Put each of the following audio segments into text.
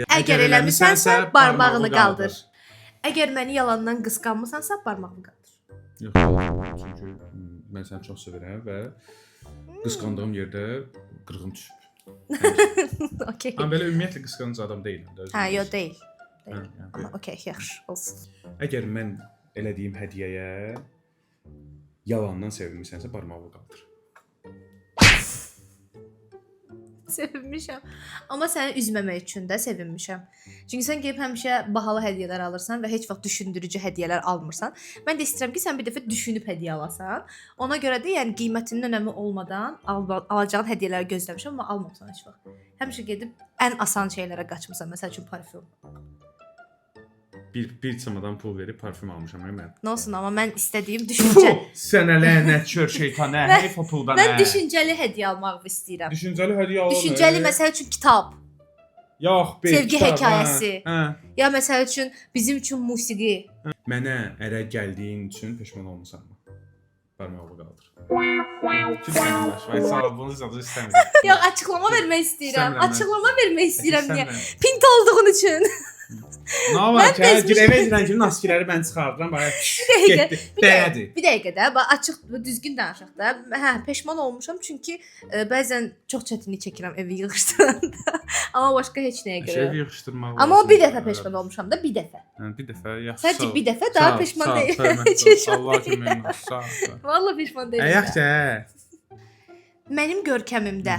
Əgər eləmisənsə, barmağını qaldır. Əgər məni yalandan qısqanmısansa, barmağını qaldır. Yox, çünki mən səni çox sevirəm və qısqandığım yerdə qırğın düşüb. Okey. Amma belə ümumiyyətlə qısqanıcı adam deyiləm də. Hə, yox deyil. Amma okey, yaxşı olsun. Əgər mən elədiyim hədiyyəyə yalandan sevinmisənsə, barmağını qaldır. Sevinmişəm. Amma səni üzməmək üçün də sevinmişəm. Çünki sən gəlib həmişə bahalı hədiyyələr alırsan və heç vaxt düşündürücü hədiyyələr almırsan. Mən də istəyirəm ki, sən bir dəfə düşünüb hədiyyə alasan. Ona görə də yəni qiymətinin önəmi olmadan alacağın hədiyyələri gözləmişəm, amma almamısan heç vaxt. Həmişə gedib ən asan şeylərə qaçmısan, məsəl üçün parfum. Bir çamadan pul verib parfum almışam mən. Nə olsun, amma mən istədiyim düşüncə. Sənə lənət kör şeytan, nə? Heyf o puldan. Mən düşüncəli hədiyyə almağı istəyirəm. Düşüncəli hədiyyə alır. Düşüncəli məsəl üçün kitab. Yox, sevgi hekayəsi. Hə. Ya məsəl üçün bizim üçün musiqi. Mənə ərə gəldiyin üçün peşman olmusanmı? Barmağını qaldır. Çünki başlayır. Sağ ol, bunu zadı istəmirəm. Yox, açıqlama vermək istəyirəm. Açıqlama vermək istəyirəm niyə? Pint olduğun üçün. Nə var ki, girəvə edirən kimi naskiləri mən çıxardıram, bax getdi. Dəyədi. Bir dəqiqə də, bax açıq, düzgün danışaq da. Hə, peşman olmuşam çünki bəzən çox çətinlik çəkirəm evi yığışdıranda. Amma başqa heç nəyə görə. Evi yığışdırmaq. Amma o bir dəfə peşman olmuşam da, bir dəfə. Hə, bir dəfə yaxşı. Sadəcə bir dəfə daha peşman deyiləm. Allah köməyin olsun. Vallahi peşman deyiləm. Yaxşı. Mənim görkəmimdə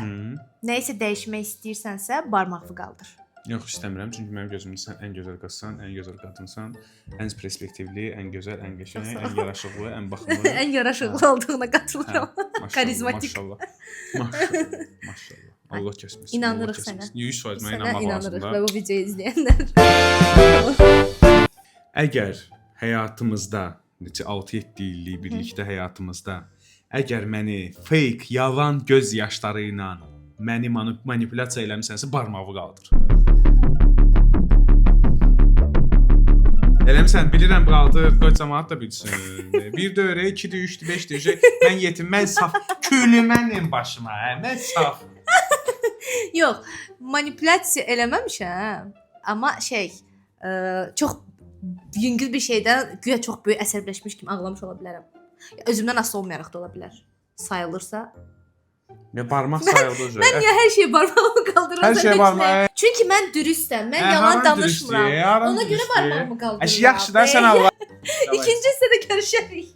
nəyisə dəyişmək istəyirsənsə, barmağını qaldır. Yox, istəmirəm, çünki mənim gözümdə sən ən gözəl qızsan, ən gözəl qadınsan, ən perspektivli, ən gözəl, ən qəşəng, ən yaraşıqlı, ən baxımlı. Ən yaraşıqlı olduğuna qatılıram. Karizmatik. Maşallah. Allah kəsməsin. İnanırıq sənə. 100% mənə inanmaq lazımdır. Və bu videoyu izləyənlər. Əgər həyatımızda, necə 6-7 illik birlikdə həyatımızda, əgər məni fake, yalan göz yaşları ilə məni manipulyasiya eləmisənsə, barmağı qaldır. Eləmirsən, bilirəm, qaldır, qoy cəmaət də bilsin. 1 dövrə, 2-də, 3-də, 5-də, mən yetim, mən saf, külü mənim başıma, mən saf. Yox, manipulyasiya eləməmişəm, amma çox yüngül bir şeydən güya çox böyük əsəbləşmiş kimi ağlamış ola bilərəm. Özümdən asılı olmayaraq da ola bilər. Sayılırsa. Ya barmaq sayıldı özü. Mən niyə hər şeyə barmağımı qaldırıram? Hər şeyə barmaq. Çünki mən dürüstəm, mən yalan danışmıram. Ona görə barmağımı qaldırıram. Yaxşı da sən Allah. İkinci hissədə görüşərik.